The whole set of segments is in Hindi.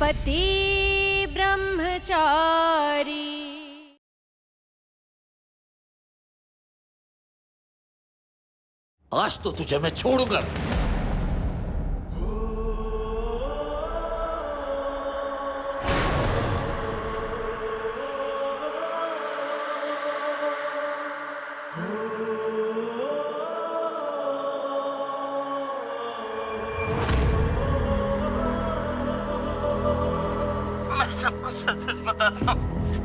पति ब्रह्मचारी। आज तो तुझे मैं छोड़ूंगा। मैं सबको सच सच बता रहा हूँ।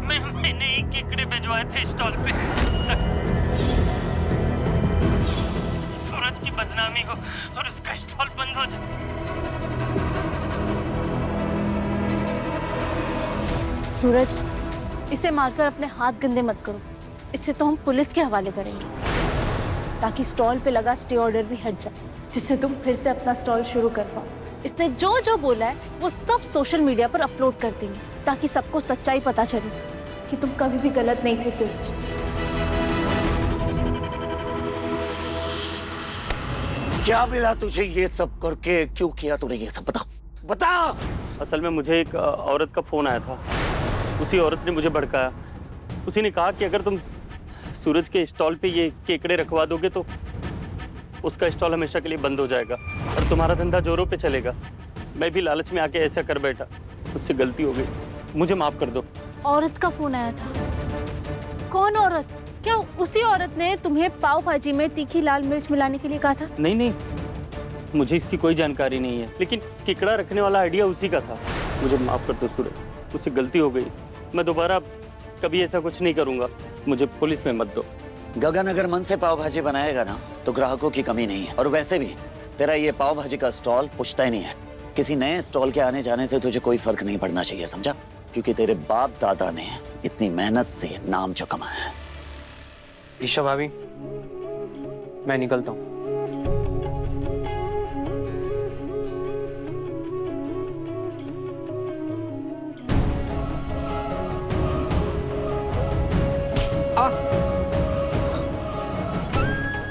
मैंने ही केकड़े भिजवाए थे स्टॉल पे। सूरज की बदनामी हो और उसका स्टॉल बंद हो जाए। सूरज, इसे मारकर अपने हाथ गंदे मत करो। इसे तो हम पुलिस के हवाले करेंगे ताकि स्टॉल पे लगा स्टे ऑर्डर भी हट जाए, जिससे तुम फिर से अपना स्टॉल शुरू कर पाओ। इसने जो जो बोला है वो सब सोशल मीडिया पर अपलोड कर देंगे ताकि सबको सच्चाई पता चले कि तुम कभी भी गलत नहीं थे सूरज। क्या मिला तुझे ये सब करके? क्यों किया तूने ये सब? बता बता। असल में मुझे एक औरत का फोन आया था। उसी औरत ने मुझे भड़काया। उसी ने कहा कि अगर तुम सूरज के स्टॉल पे ये केकड़े रखवा दोगे तो उसका स्टॉल हमेशा के लिए बंद हो जाएगा और तुम्हारा धंधा जोरों पे चलेगा। मैं भी लालच में आके ऐसा कर बैठा। मुझसे गलती हो गई, मुझे माफ कर दो। औरत का फोन आया था? कौन औरत? क्या उसी औरत ने तुम्हें पाव भाजी में तीखी लाल मिर्च मिलाने के लिए कहा था? नहीं नहीं, मुझे इसकी कोई जानकारी नहीं है, लेकिन केकड़ा रखने वाला आइडिया उसी का था। मुझे माफ कर दो सूरज, मुझसे गलती हो गई। मैं दोबारा कभी ऐसा कुछ नहीं करूंगा। मुझे पुलिस में मत दो। गगन, अगर मन से पाव भाजी बनाएगा ना तो ग्राहकों की कमी नहीं है। और वैसे भी तेरा ये पाव भाजी का स्टॉल पुछता ही नहीं है। किसी नए स्टॉल के आने जाने से तुझे कोई फर्क नहीं पड़ना चाहिए, समझा? क्योंकि तेरे बाप दादा ने इतनी मेहनत से नाम जो कमाया है। ईशा भाभी, मैं निकलता हूँ।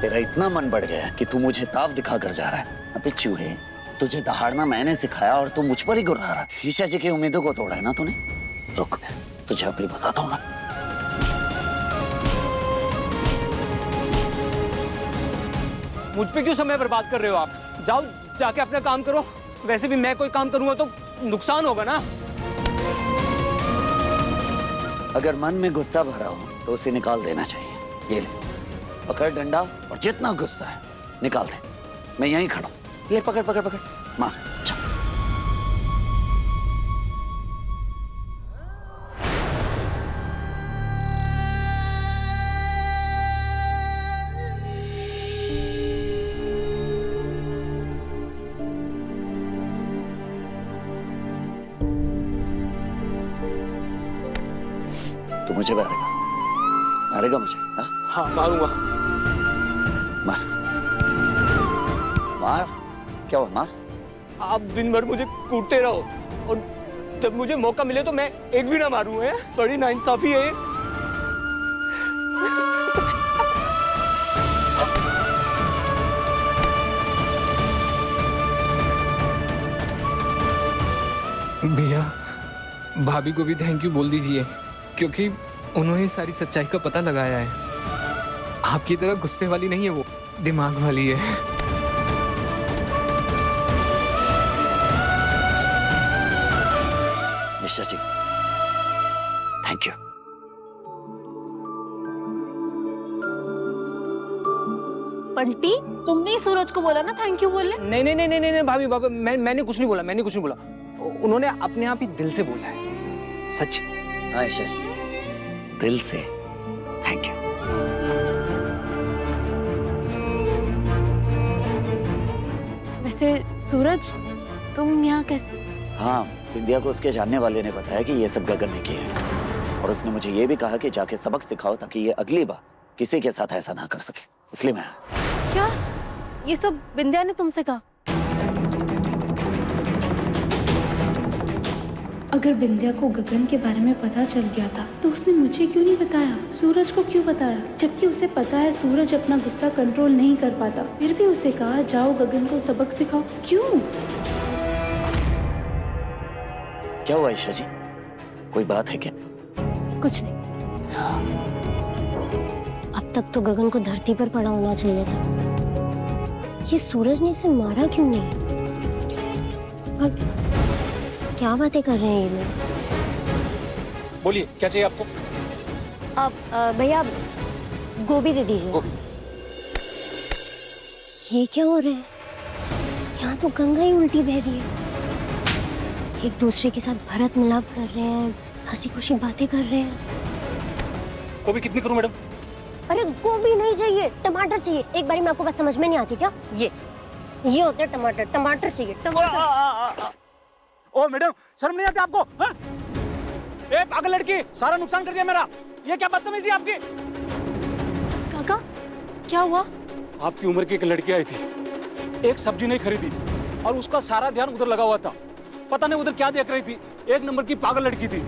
तेरा इतना मन बढ़ गया है कि तू मुझे ताव दिखा कर जा रहा है। अबे चूहे, तुझे दहाड़ना मैंने सिखाया और तू मुझ पर ही गुर्रा रहा है। ईशा जी की उम्मीदों को तोड़ा है ना तूने। रुक, तुझे अपनी बताता हूँ ना। मुझ पे क्यों समय बर्बाद कर रहे हो आप? जाओ जाके अपना काम करो। वैसे भी मैं कोई काम करूंगा तो नुकसान होगा ना। अगर मन में गुस्सा भरा हो तो उसे निकाल देना चाहिए। ये ले, पकड़ डंडा और जितना गुस्सा है निकाल दे। मैं यहीं खड़ा हूं। ये पकड़ पकड़ पकड़, मार, चल। तू मुझे मारेगा? मारेगा मुझे? हाँ मारूंगा। मार मार। क्या हुआ? मार। आप दिन भर मुझे कूटते रहो और जब मुझे मौका मिले तो मैं एक भी ना मारूं। है बड़ी नाइंसाफी है ये। भैया, भाभी को भी थैंक यू बोल दीजिए क्योंकि उन्होंने सारी सच्चाई का पता लगाया है। आपकी तरह गुस्से वाली नहीं है वो, दिमाग वाली है। ईशा जी, थैंक यू। बंटी, तुमने ही सूरज को बोला ना थैंक यू बोलने? नहीं नहीं नहीं नहीं नहीं भाभी भाभी, मैंने कुछ नहीं बोला। मैंने कुछ नहीं बोला। उन्होंने अपने आप ही दिल से बोला है। सच। हाँ ईशा जी, दिल से थैंक यू। वैसे सूरज, तुम यहाँ कैसे? हाँ, बिंदिया को उसके जानने वाले ने बताया कि ये सब गगन ने किया है और उसने मुझे ये भी कहा कि जाके सबक सिखाओ ताकि ये अगली बार किसी के साथ ऐसा ना कर सके। इसलिए मैं। क्या ये सब बिंदिया ने तुमसे कहा? अगर बिंदिया को गगन के बारे में पता चल गया था तो उसने मुझे क्यों नहीं बताया? सूरज को क्यों बताया? जबकि उसे पता है सूरज अपना गुस्सा कंट्रोल नहीं कर पाता, फिर भी उसे कहा जाओ गगन को सबक सिखाओ। क्यों? क्या हुआ ईशा जी? कोई बात है क्या? कुछ नहीं। अब तक तो गगन को धरती पर पड़ा होना चाहिए था। ये सूरज ने इसे मारा क्यों नहीं? और क्या बातें कर रहे हैं ये लोग? बोलिए, क्या चाहिए आपको? आप भैया गोभी दे दीजिए। गोभी। ये क्या हो रहा है? यहाँ तो गंगा ही उल्टी बह रही है। एक दूसरे के साथ भरत मिलाप कर रहे हैं, हंसी खुशी बातें कर रहे हैं। गोभी कितनी करूं मैडम? अरे गोभी नहीं चाहिए, टमाटर चाहिए। एक बारी में आपको बात समझ में नहीं आती क्या? ये होते हैं टमाटर। टमाटर चाहिए, टमाटर। ओ मैडम, शर्म नहीं आती आपको? हाँ? ए पागल लड़की, सारा नुकसान कर दिया मेरा। ये क्या बदतमीजी आपकी? काका क्या हुआ? आपकी उम्र की एक लड़की आई थी, एक सब्जी नहीं खरीदी और उसका सारा ध्यान उधर लगा हुआ था। पता नहीं उधर क्या देख रही थी। एक नंबर की पागल लड़की थी।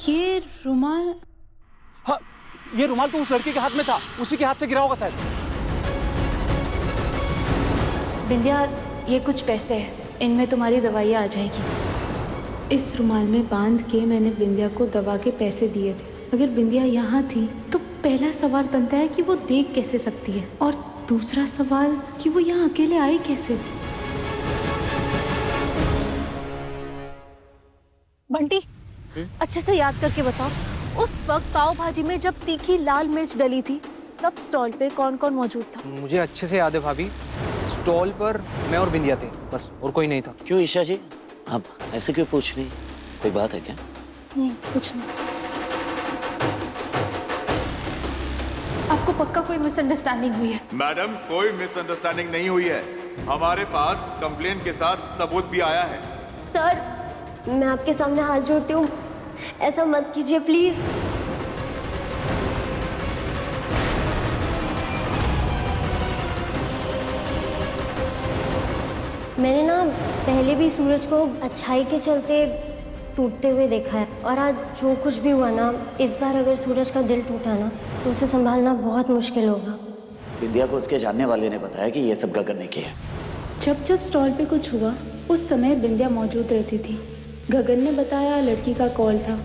ये रुमाल? हाँ, ये रुमाल तो उस लड़की के हाथ में था, उसी के हाथ से गिरा होगा शायद। बिंदिया, ये कुछ पैसे हैं, इनमें तुम्हारी दवाइयाँ आ जाएगी। इस रुमाल में बांध के मैंने बिंदिया को दवा के पैसे दिए थे। अगर बिंदिया यहाँ थी तो पहला सवाल बनता है कि वो देख कैसे सकती है, और दूसरा सवाल कि वो यहाँ अकेले आई कैसे। बंटी अच्छे से याद करके बताओ, उस वक्त पाव भाजी में जब तीखी लाल मिर्च डली थी तब स्टॉल पे कौन कौन मौजूद था? मुझे अच्छे से याद है भाभी, स्टॉल पर मैं और बिंदिया थे, बस और कोई नहीं था। क्यों ईशा जी, आप ऐसे क्यों पूछ रही? कोई बात है क्या? नहीं, कुछ नहीं। आपको पक्का कोई मिसअंडरस्टैंडिंग हुई है। मैडम, कोई मिसअंडरस्टैंडिंग नहीं हुई है। हमारे पास कंप्लेंट के साथ सबूत भी आया है। सर, मैं आपके सामने हाथ जोड़ती हूँ, ऐसा मत कीजिए प्लीज। मैंने ना पहले भी सूरज को अच्छाई के चलते टूटते हुए देखा है, और आज जो कुछ भी हुआ ना, इस बार अगर सूरज का दिल टूटा ना तो उसे संभालना बहुत मुश्किल होगा। विद्या को उसके जानने वाले ने बताया कि ये सब गगन ने किया। जब जब स्टॉल पे कुछ हुआ उस समय बिंदिया मौजूद रहती थी। गगन ने बताया लड़की का कॉल था,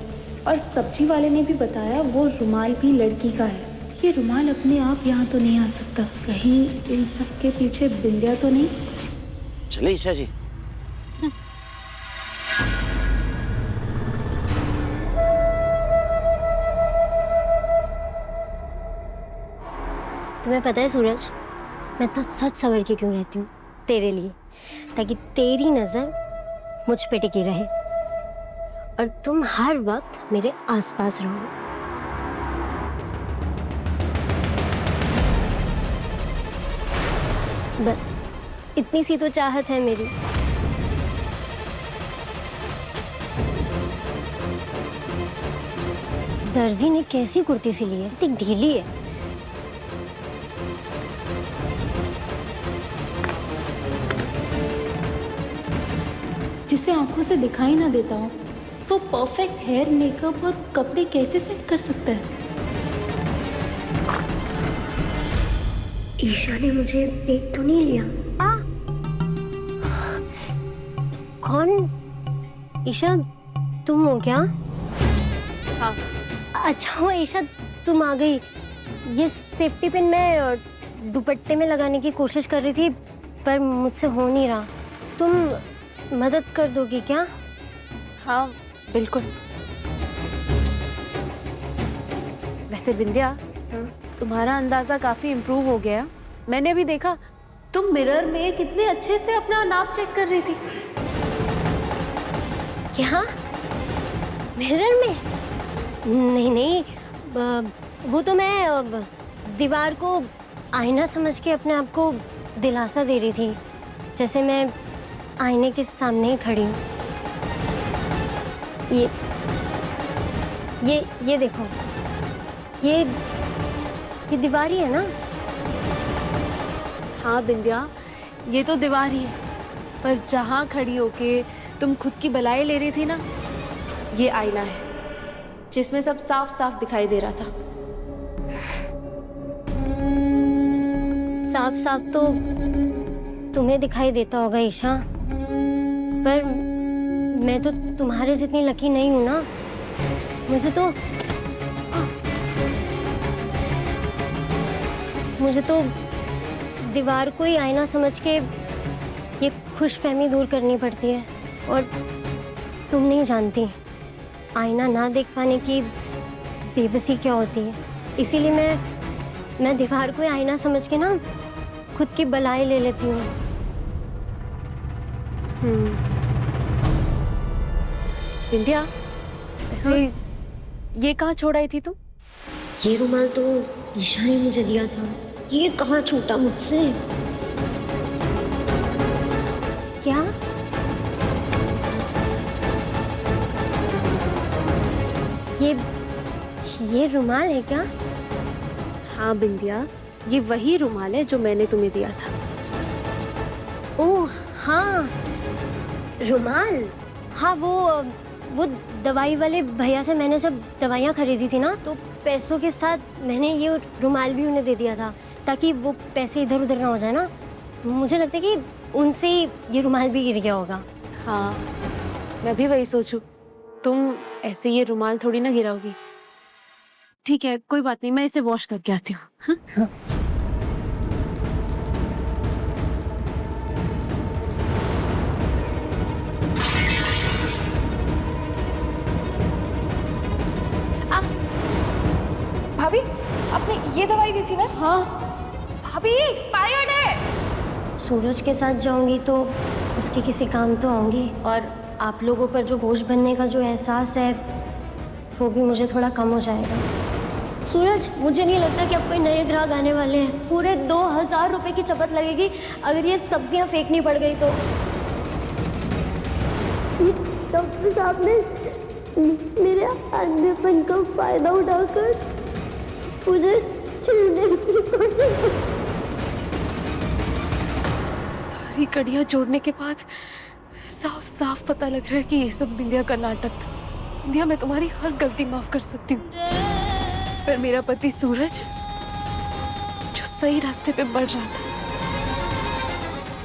और सब्जी वाले ने भी बताया वो रुमाल भी लड़की का है। ये रुमाल अपने आप यहाँ तो नहीं आ सकता, कहीं इन सब के पीछे बिंदिया तो नहीं? चले ईशा जी। तुम्हें पता है सूरज, मैं तो सच सवर के क्यों रहती हूँ? तेरे लिए, ताकि तेरी नजर मुझ पे टिकी रहे और तुम हर वक्त मेरे आसपास रहो। बस इतनी सी तो चाहत है मेरी। दर्जी ने कैसी कुर्ती सिली है, इतनी ढीली है। जिसे आंखों से दिखाई ना देता हो वो परफेक्ट हेयर, मेकअप और कपड़े कैसे सेट कर सकता है? ईशा ने मुझे देख तो नहीं लिया? कौन? ईशा तुम हो क्या? हाँ। अच्छा हुआ ईशा तुम आ गई। ये सेफ्टी पिन मैं दुपट्टे में लगाने की कोशिश कर रही थी पर मुझसे हो नहीं रहा। तुम मदद कर दोगी क्या? हाँ बिल्कुल। वैसे बिंदिया, तुम्हारा अंदाजा काफी इम्प्रूव हो गया। मैंने भी देखा तुम मिरर में कितने अच्छे से अपना नाप चेक कर रही थी। क्या? मिरर में? नहीं नहीं, वो तो मैं दीवार को आईना समझ के अपने आप को दिलासा दे रही थी, जैसे मैं आईने के सामने ही खड़ी हूँ। ये देखो, ये दीवार ही है ना? हाँ बिंदिया, ये तो दीवार ही है, पर जहाँ खड़ी होके तुम खुद की भलाई ले रही थी ना, ये आईना है जिसमें सब साफ साफ दिखाई दे रहा था। साफ साफ तो तुम्हें दिखाई देता होगा ईशा, पर मैं तो तुम्हारे जितनी लकी नहीं हूं ना। मुझे तो दीवार को ही आईना समझ के ये खुशफहमी दूर करनी पड़ती है, और तुम नहीं जानती आईना ना देख पाने की बेबसी क्या होती है। इसीलिए मैं दीवार को ही आईना समझ के ना खुद की बलाई ले लेती हूँ। विंध्या, ऐसे ये कहाँ छोड़ आई थी तुम? ये रुमाल तो ईशा ने मुझे दिया था, ये कहाँ छूटा मुझसे? क्या? ये रुमाल है क्या? हाँ बिंदिया, ये वही रुमाल है जो मैंने तुम्हें दिया था। ओह हाँ, रुमाल। हाँ, वो दवाई वाले भैया से मैंने जब दवाइयाँ खरीदी थी ना, तो पैसों के साथ मैंने ये रुमाल भी उन्हें दे दिया था, ताकि वो पैसे इधर उधर ना हो जाए ना। मुझे लगता है कि उनसे ही ये रुमाल भी गिर गया होगा। हाँ, मैं भी वही सोचूं। तुम ऐसे ये रुमाल थोड़ी ना गिराओगी। ठीक है, कोई बात नहीं, मैं इसे वॉश करके आती हूँ। हाँ? भाभी, आपने ये दवाई दी थी ना? हाँ भाभी, ये एक्सपायर्ड है। सूरज के साथ जाऊंगी तो उसके किसी काम तो आऊंगी, और आप लोगों पर जो बोझ बनने का जो एहसास है वो भी मुझे थोड़ा कम हो जाएगा। सूरज, मुझे नहीं लगता कि अब कोई नए ग्राहक आने वाले हैं। पूरे 2000 रुपए की चपत लगेगी अगर ये सब्जियां फेंकनी पड़ गई तो। डॉक्टर साहब ने मेरे अंधेपन का फायदा उठाकर मुझे छूने की कोशिश। सारी कड़ियां जोड़ने के बाद साफ साफ पता लग रहा है कि ये सब बिंदिया का नाटक था। बिंदिया, मैं तुम्हारी हर गलती माफ कर सकती हूँ, पर मेरा पति सूरज जो सही रास्ते पे बढ़ रहा था,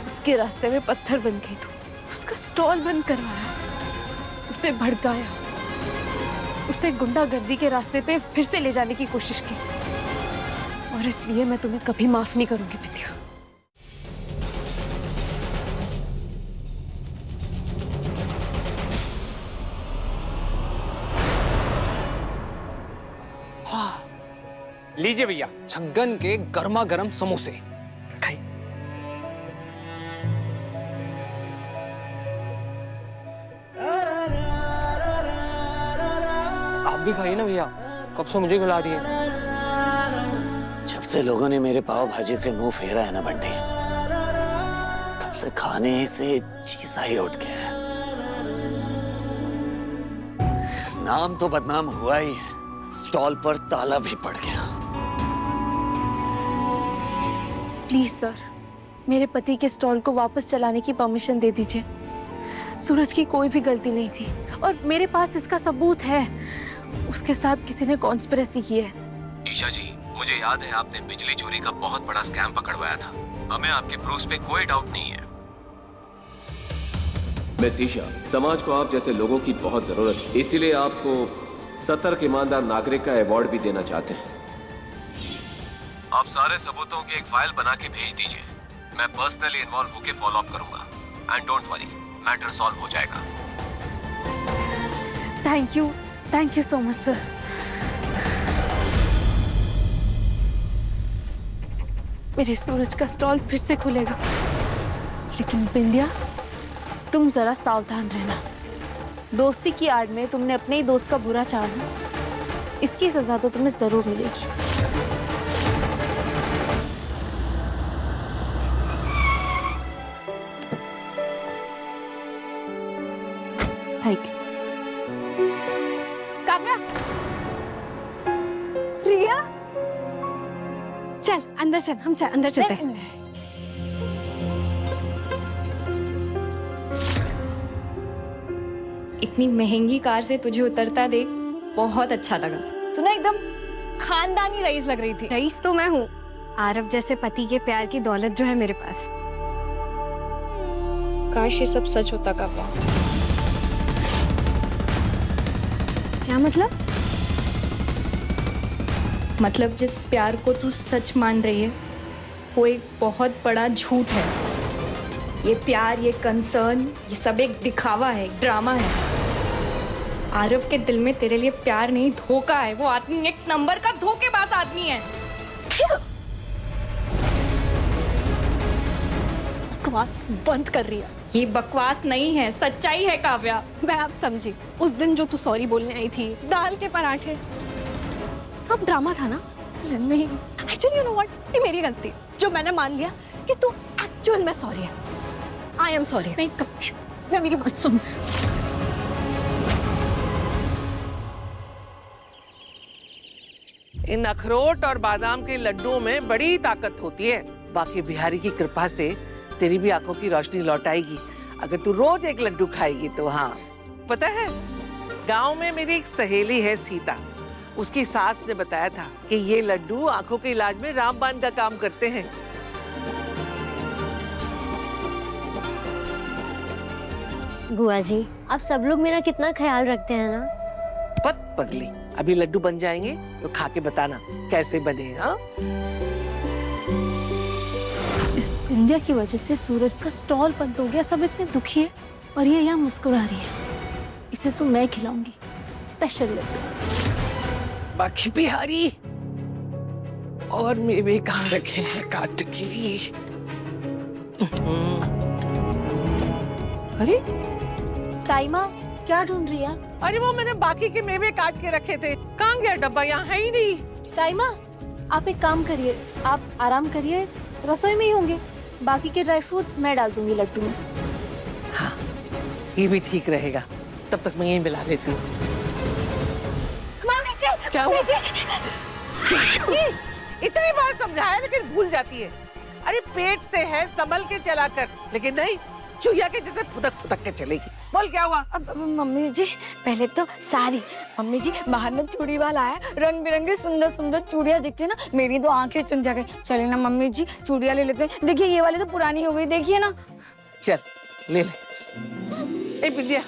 उसके रास्ते में पत्थर बन गई। तो उसका स्टॉल बंद करवाया, उसे भड़काया, उसे गुंडागर्दी के रास्ते पे फिर से ले जाने की कोशिश की, और इसलिए मैं तुम्हें कभी माफ नहीं करूंगी बिंदिया। लीजिए भैया, छग्गन के गर्मा गर्म समोसे खाइए। आप भी खाइए ना भैया, कब से मुझे खिला रही है। जब से लोगों ने मेरे पाव भाजी से मुंह फेरा है ना बंटी, तब से खाने से चीसा ही उठ गया है। नाम तो बदनाम हुआ ही है, स्टॉल पर ताला भी पड़ गया। प्लीज सर, मेरे पति के स्टॉल को वापस चलाने की परमिशन दे दीजिए। सूरज की कोई भी गलती नहीं थी, और मेरे पास इसका सबूत है। उसके साथ किसी ने कॉन्स्पिरेसी की है। ईशा जी, मुझे याद है आपने बिजली चोरी का बहुत बड़ा स्कैम पकड़वाया था। हमें आपके प्रूफ पे कोई डाउट नहीं है। मिस ईशा, समाज को आप जैसे लोगों की बहुत जरूरत है, इसीलिए आपको सतर्क ईमानदार नागरिक का अवार्ड भी देना चाहते हैं। आप सारे सबूतों की एक फाइल बना के भेज दीजिए। मैं पर्सनली इन्वॉल्व होकर फॉलो अप करूंगा। And don't worry, matter solve हो जाएगा। Thank you so much sir. मेरे सूरज का स्टॉल फिर से खुलेगा, लेकिन बिंदिया, तुम जरा सावधान रहना। दोस्ती की आड़ में तुमने अपने ही दोस्त का बुरा चाहा, इसकी सजा तो तुम्हें जरूर मिलेगी। काव्या, प्रिया, चल अंदर चल, हम अंदर चलते हैं। इतनी महंगी कार से तुझे उतरता देख बहुत अच्छा लगा। तू ना एकदम खानदानी रईस लग रही थी। रईस तो मैं हूँ, आरव जैसे पति के प्यार की दौलत जो है मेरे पास। काश ये सब सच होता काव्या। क्या मतलब? मतलब जिस प्यार को तू सच मान रही है वो एक बहुत बड़ा झूठ है। ये प्यार, ये कंसर्न, ये सब एक दिखावा है, एक ड्रामा है। आरव के दिल में तेरे लिए प्यार नहीं, धोखा है। वो आदमी एक नंबर का धोखेबाज आदमी है। बकवास बंद कर रही है। ये बकवास नहीं है, सच्चाई है काव्या। मैं अब समझी। उस दिन जो तू सॉरी बोलने आई थी, दाल के पराठे, सब ड्रामा था ना? नहीं, एक्चुअली यू नो व्हाट, ये मेरी गलती जो मैंने मान लिया कि तू एक्चुअल में सॉरी है। I am sorry. नहीं काव्या, मेरी बात सुन। इन अखरोट और बादाम के लड्डुओं में बड़ी ताकत होती है। बाकी बिहारी की कृपा से तेरी भी आंखों की रोशनी लौट आएगी अगर तू रोज एक लड्डू खाएगी तो। हाँ, पता है गांव में मेरी एक सहेली है सीता, उसकी सास ने बताया था कि ये लड्डू आंखों के इलाज में रामबाण का काम करते हैं। बुआ जी, आप सब लोग मेरा कितना ख्याल रखते हैं ना। पत पगली, अभी लड्डू बन जाएंगे तो खा के बताना कैसे बने। हाँ, इस बिंदिया की वजह से सूरज का स्टॉल बंद हो गया। सब इतने दुखी है और ये यहाँ मुस्कुरा रही है। इसे तो मैं खिलाऊंगी स्पेशल लड्डू। बाकी बिहारी और मेवे कहाँ रखे हैं काट के? अरे टाइमा क्या ढूंढ रही है? अरे वो मैंने बाकी के मेवे काट के रखे थे, कहाँ गया डब्बा? यहाँ है ही नहीं। टाइमा, आप एक काम करिए, आप आराम करिए, रसोई में ही होंगे। बाकी के ड्राई फ्रूट्स मैं डाल दूंगी लड्डू में। हाँ, ये भी ठीक रहेगा। तब तक मैं यहीं मिला लेती हूँ। क्या हुआ? इतनी बार समझाया लेकिन भूल जाती है। अरे पेट से है, संभल के चला कर। लेकिन नहीं, चूहिया के जैसे फुदक फुदक के चलेगी। बोल क्या हुआ? अब मम्मी जी, पहले तो सारी मम्मी जी, बाहर में चूड़ी वाला आया, रंग बिरंगे सुंदर सुंदर चूड़ियां दिखी ना, मेरी तो आंखें चुन जा गई। चले ना मम्मी जी, चूड़ियां ले लेते हैं। देखिए ये वाली तो पुरानी हो गई, देखिए ना। चल ले ले। ए बिंदिया,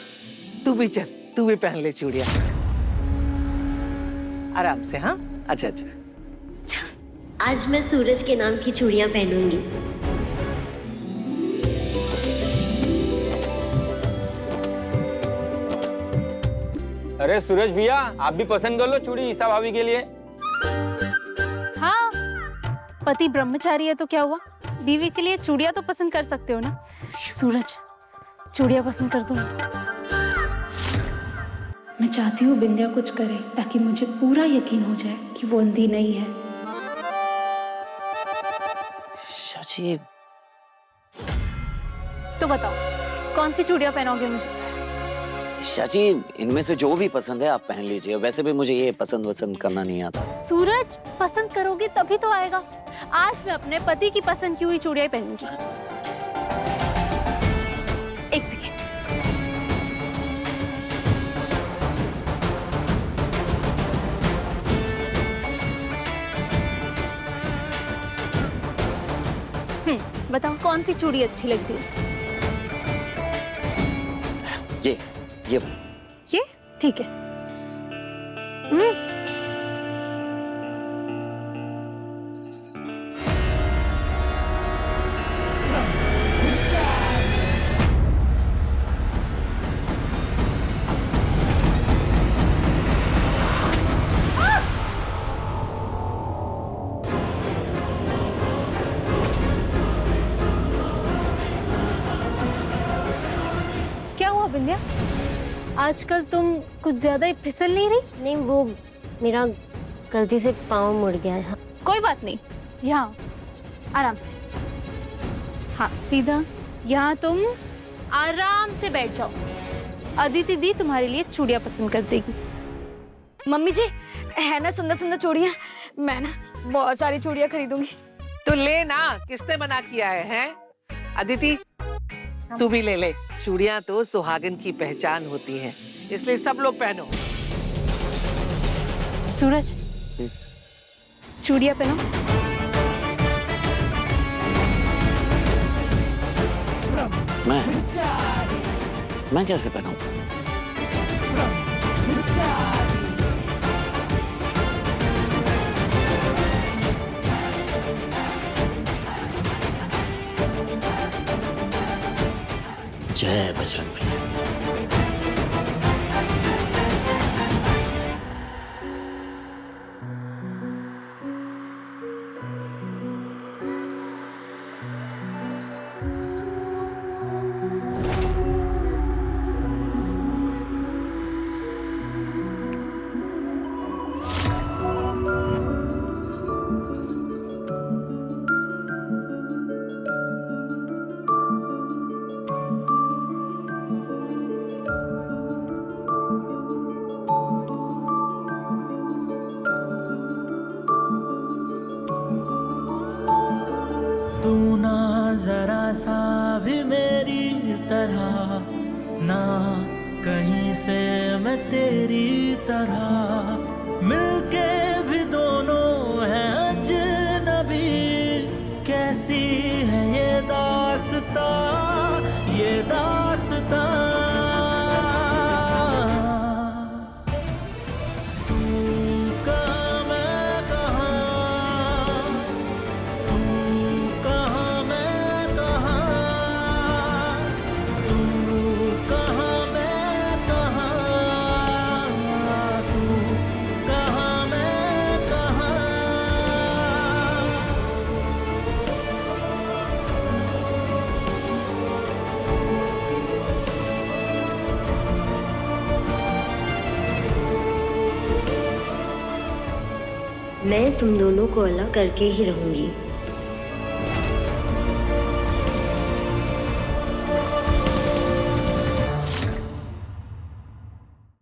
तू भी चल, तू भी पहन ले चूड़ियां आराम से। हाँ, अच्छा अच्छा। आज मैं सूरज के नाम की चूड़ियां पहनूंगी। अरे सूरज भैया, आप भी पसंद कर लो चूड़ी ईसा भाभी के लिए। हाँ, पति ब्रह्मचारी है तो क्या हुआ, बीवी के लिए चूड़ियां तो पसंद कर सकते हो ना। सूरज, चूड़ियां पसंद कर दूं? मैं चाहती हूँ बिंदिया कुछ करे ताकि मुझे पूरा यकीन हो जाए कि वो अंधी नहीं है। चाची, तो बताओ कौन सी चूड़ियां पहनोगे मुझे? चाची, इनमें से जो भी पसंद है आप पहन लीजिए। वैसे भी मुझे ये पसंद करना नहीं आता। सूरज, पसंद करोगी तभी तो आएगा। आज मैं अपने पति की पसंद की हुई चूड़ियां पहनूंगी। एक सेकेंड। बताओ कौन सी चूड़ी अच्छी लगती है? ये ठीक है। क्या हुआ बिंदिया, आजकल तुम कुछ ज्यादा ही फिसल नहीं रही? नहीं, वो मेरा गलती से पाँव मुड़ गया था। कोई बात नहीं, यहाँ आराम से। हाँ, सीधा यहाँ तुम आराम से बैठ जाओ। अदिति दी तुम्हारे लिए चूड़ियां पसंद कर देगी। मम्मी जी, है ना सुंदर सुंदर चूड़ियां, मैं ना बहुत सारी चूड़ियां खरीदूंगी। तो ले ना, किसने मना किया है? अदिति, तू भी ले ले। चूड़ियां तो सुहागन की पहचान होती हैं, इसलिए सब लोग पहनो। सूरज, चूड़ियां पहनो। मैं कैसे पहनाऊं? जय बजरंगबली। तू ना जरा सा भी मेरी तरह, ना कहीं से मैं तेरी तरह, मिलके भी दोनों हैं अजनबी। कैसी है ये दास्तां, ये दास्तां। मैं तुम दोनों को अलग करके ही रहूंगी।